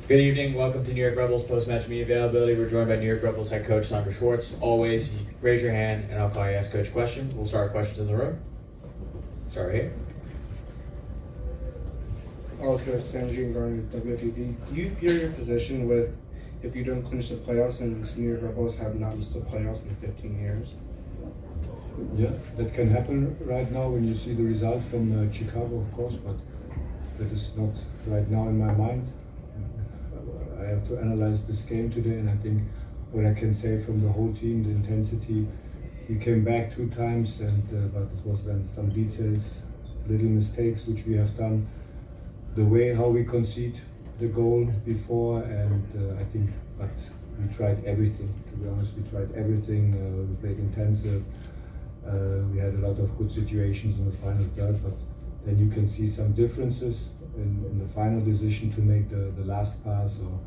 Good evening. Welcome to New York Rebels post-match media availability. We're joined by New York Rebels head coach Sandro Schwarz. Always, you raise your hand and I'll call you, ask coach a question. We'll start with questions in the room. Start right here. Coach Sandro regarding WFPB. Do you fear your position with if you don't clinch the playoffs, since New York Rebels have not missed the playoffs in 15 years? Yeah, that can happen right now when you see the result from Chicago, of course, but that is not right now in my mind. I have to analyze this game today, and I think what I can say from the whole team, the intensity, we came back 2 times, and but it was then some details, little mistakes which we have done, the way how we concede the goal before, and I think, but we tried everything. To be honest, we tried everything. We played intensive. We had a lot of good situations in the final third, but then you can see some differences in the final decision to make the last pass or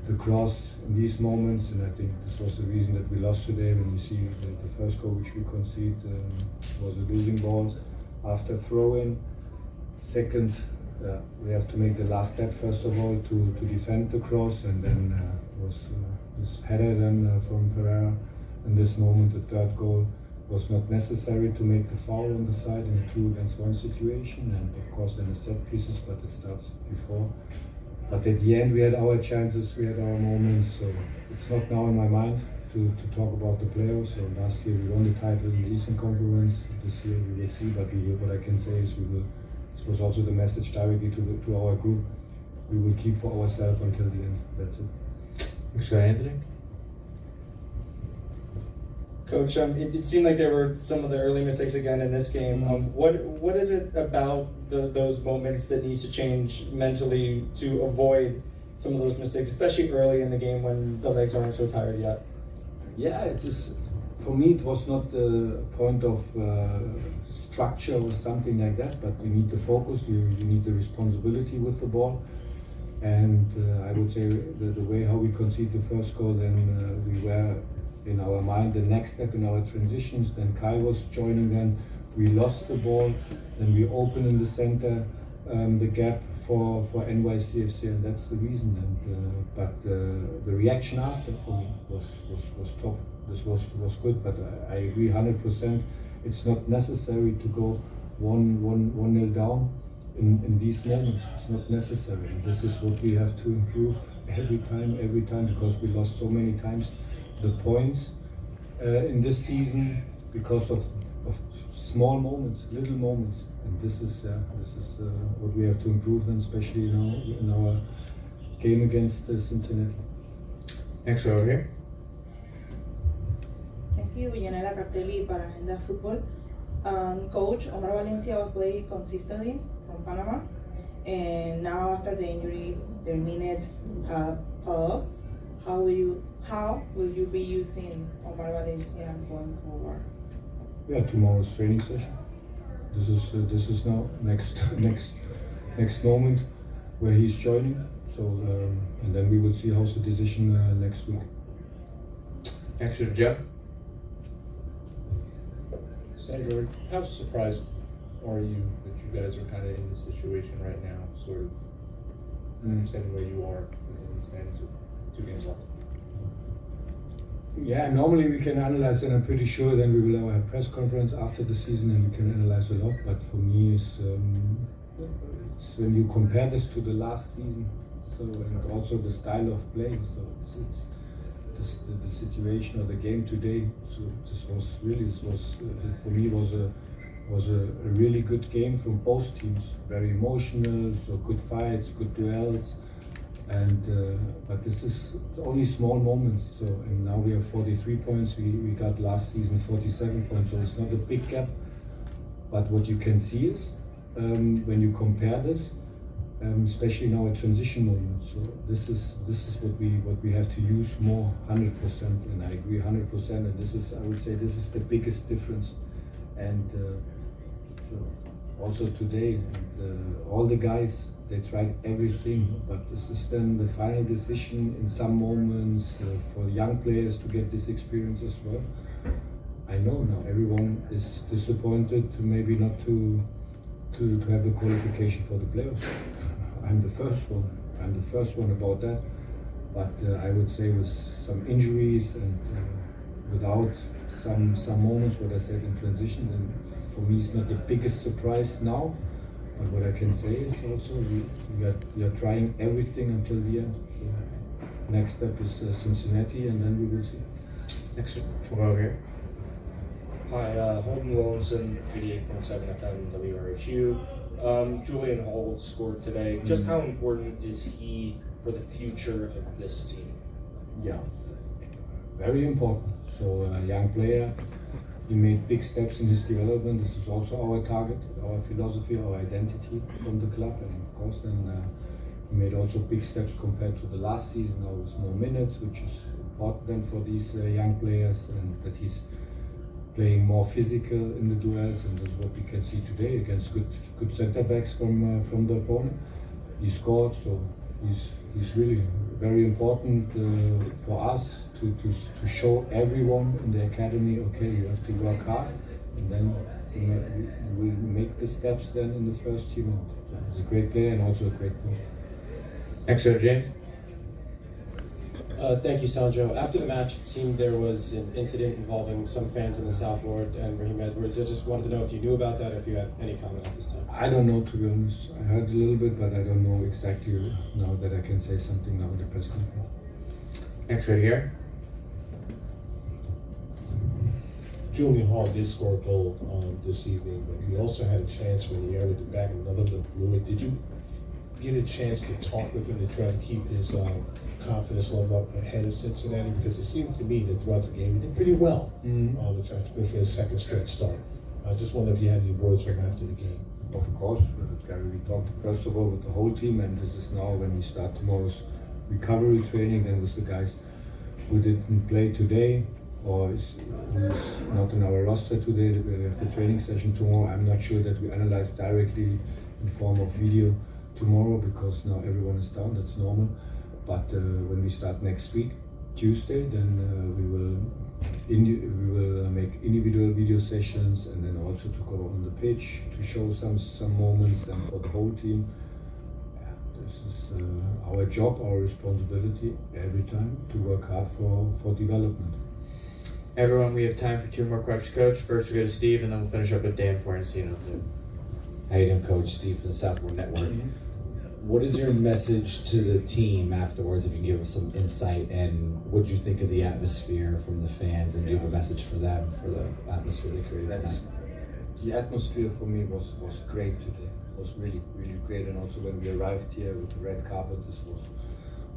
the cross in these moments, and I think this was the reason that we lost today. When you see the first goal which we conceded was a losing ball after throw-in. Second, we have to make the last step first of all to defend the cross, and then was this header then from Pereira. In this moment, the third goal was not necessary to make the foul on the side in a 2-against-1 situation, and of course then the set pieces, but it starts before. But at the end we had our chances, we had our moments, so it's not now in my mind to talk about the playoffs. So last year we won the title in the Eastern Conference, this year we will see, but what I can say is this was also the message directly to our group, we will keep for ourselves until the end, that's it. Thanks, Anthony. Coach, it seemed like there were some of the early mistakes again in this game. What is it about those moments that needs to change mentally to avoid some of those mistakes, especially early in the game when the legs aren't so tired yet? Yeah, it is. For me, it was not a point of structure or something like that, but you need the focus, you need the responsibility with the ball. And I would say the way how we conceded the first goal, then we were in our mind the next step in our transitions. Then Kai was joining, then we lost the ball, then we opened in the center the gap for NYCFC, and that's the reason. And but the reaction after for me was top. This was good, but I agree 100%. It's not necessary to go 1-0 down in these moments. It's not necessary, and this is what we have to improve every time, because we lost so many times the points in this season because of small moments, little moments, and this is what we have to improve then, especially in our game against Cincinnati. Next over here. Thank you, Yanela Cartelli para Agenda Football. Coach, Omar Valencia was playing consistently from Panama, and now after the injury, their minutes have fallen off. How will you be using Omar Valencia going forward? Yeah, tomorrow's training session. This is now next moment where he's joining. So and then we will see how's the decision next week. Next to Joe. Sandro, how surprised are you that you guys are kind of in this situation right now, sort of understanding where you are in the standings with 2 games left? Yeah, normally we can analyze, and I'm pretty sure then we will have a press conference after the season and we can analyze a lot. But for me, it's when you compare this to the last season, so and also the style of play. So it's the situation of the game today. So this was for me was a really good game from both teams. Very emotional, so good fights, good duels. And but this is only small moments. So and now we have 43 points. We got last season 47 points. So it's not a big gap. But what you can see is when you compare this, especially in our transition moment. So this is what we have to use more 100%. And I agree 100%. And this is, I would say, this is the biggest difference. And so also today, and all the guys, they tried everything, but this is then the final decision in some moments for young players to get this experience as well. I know now everyone is disappointed, maybe not to have the qualification for the playoffs. I'm the first one, I'm the first one about that. But I would say with some injuries and without some moments, what I said in transition, then for me it's not the biggest surprise now. But what I can say is also we are trying everything until the end. So next step is Cincinnati, and then we will see. Next, we'll go over here. Hi, Holden Williamson, 88.7 FM WRHU. Julian Hall scored today. Just how important is he for the future of this team? Yeah, very important. So a young player, he made big steps in his development. This is also our target, our philosophy, our identity from the club, and of course then he made also big steps compared to the last season. Now with more minutes, which is important then for these young players, and that he's playing more physical in the duels, and this is what we can see today against good center backs from the opponent. He scored, so he's really very important for us to show everyone in the academy, okay, you have to work hard, and then we make the steps then in the first team. So he's a great player and also a great coach. Next, go James. Thank you, Sandro. After the match, it seemed there was an incident involving some fans in the South Ward and Raheem Edwards. I just wanted to know if you knew about that, or if you had any comment at this time. I don't know, to be honest. I heard a little bit, but I don't know exactly now that I can say something now in the press conference. Next, right here. Julian Hall did score a goal this evening, but you also had a chance when he added the back of another blew it. Did you get a chance to talk with him to try to keep his confidence level up ahead of Cincinnati? Because it seemed to me that throughout the game he did pretty well for his second stretch start. I just wonder if you had any words from him after the game. Of course, we talked first of all with the whole team, and this is now when we start tomorrow's recovery training, then with the guys who didn't play today or who's not in our roster today. We have the training session tomorrow. I'm not sure that we analyze directly in form of video tomorrow because now everyone is down, that's normal. But when we start next week, Tuesday, then we will make individual video sessions, and then also to go on the pitch to show some moments, and for the whole team. Yeah, this is our job, our responsibility every time to work hard for development. Everyone, we have time for 2 more questions, Coach. First, we go to Steve, and then we'll finish up with Dan for NC on Zoom. How you doing, Coach? Steve from the Southboard Network. What is your message to the team afterwards, if you can give us some insight, and what do you think of the atmosphere from the fans, and give a message for them, for the atmosphere they created tonight? The atmosphere for me was great today. It was really, really great, and also when we arrived here with the red carpet, this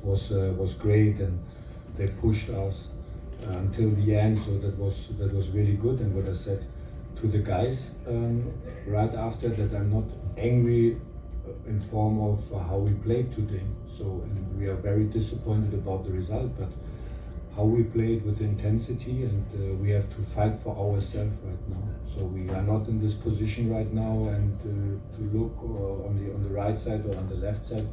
was great, and they pushed us until the end, so that was really good. And what I said to the guys right after that, I'm not angry in form of how we played today. So, and we are very disappointed about the result, but how we played with intensity, and we have to fight for ourselves right now. So we are not in this position right now, and to look on the right side or on the left side.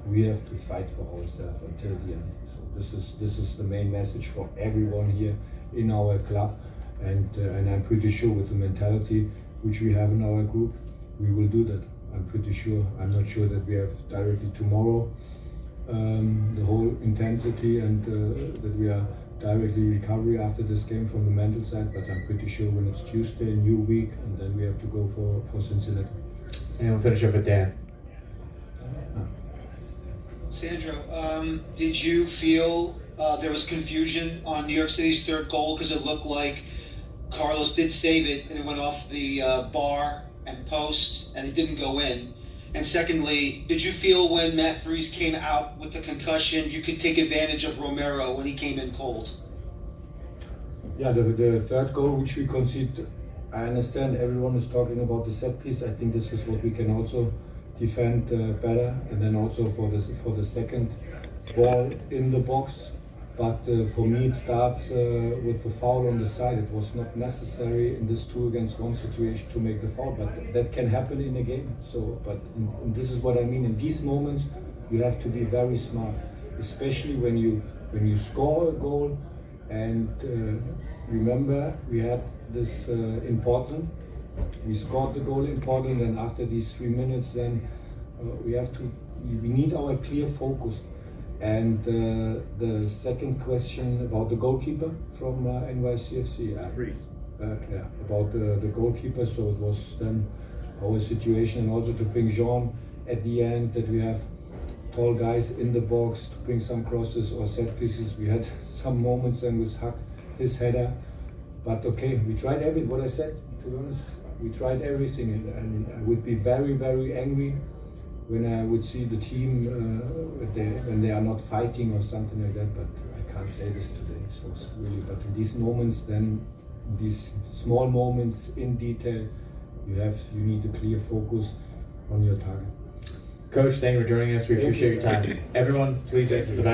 We have to fight for ourselves until the end. So this is the main message for everyone here in our club, and I'm pretty sure with the mentality which we have in our group, we will do that. I'm pretty sure. I'm not sure that we have directly tomorrow the whole intensity, and that we are directly recovery after this game from the mental side, but I'm pretty sure when it's Tuesday, new week, and then we have to go for Cincinnati. And we'll finish up with Dan. Sandro, did you feel there was confusion on New York City's third goal, because it looked like Carlos did save it and it went off the bar and post and it didn't go in? And secondly, did you feel when Matt Freese came out with the concussion, you could take advantage of Romero when he came in cold? Yeah, the third goal which we conceded, I understand everyone is talking about the set piece. I think this is what we can also defend better, and then also for the second ball in the box. But for me, it starts with the foul on the side. It was not necessary in this 2-against-1 situation to make the foul, but that can happen in a game. So, but and this is what I mean. In these moments, you have to be very smart, especially when you score a goal. And remember, we had this important. We scored the goal important, and after these 3 minutes, then we have to we need our clear focus. And the second question about the goalkeeper from NYCFC. About the goalkeeper. So it was then our situation, and also to bring Jean at the end, that we have tall guys in the box to bring some crosses or set pieces. We had some moments then with Huck, his header. But okay, we tried everything. What I said, to be honest, we tried everything, and I would be very, very angry when I would see the team when they are not fighting or something like that. But I can't say this today. So it's really, but in these moments, then these small moments in detail, you need a clear focus on your target. Coach, thank you for joining us. We appreciate your time. Everyone, please exit the back.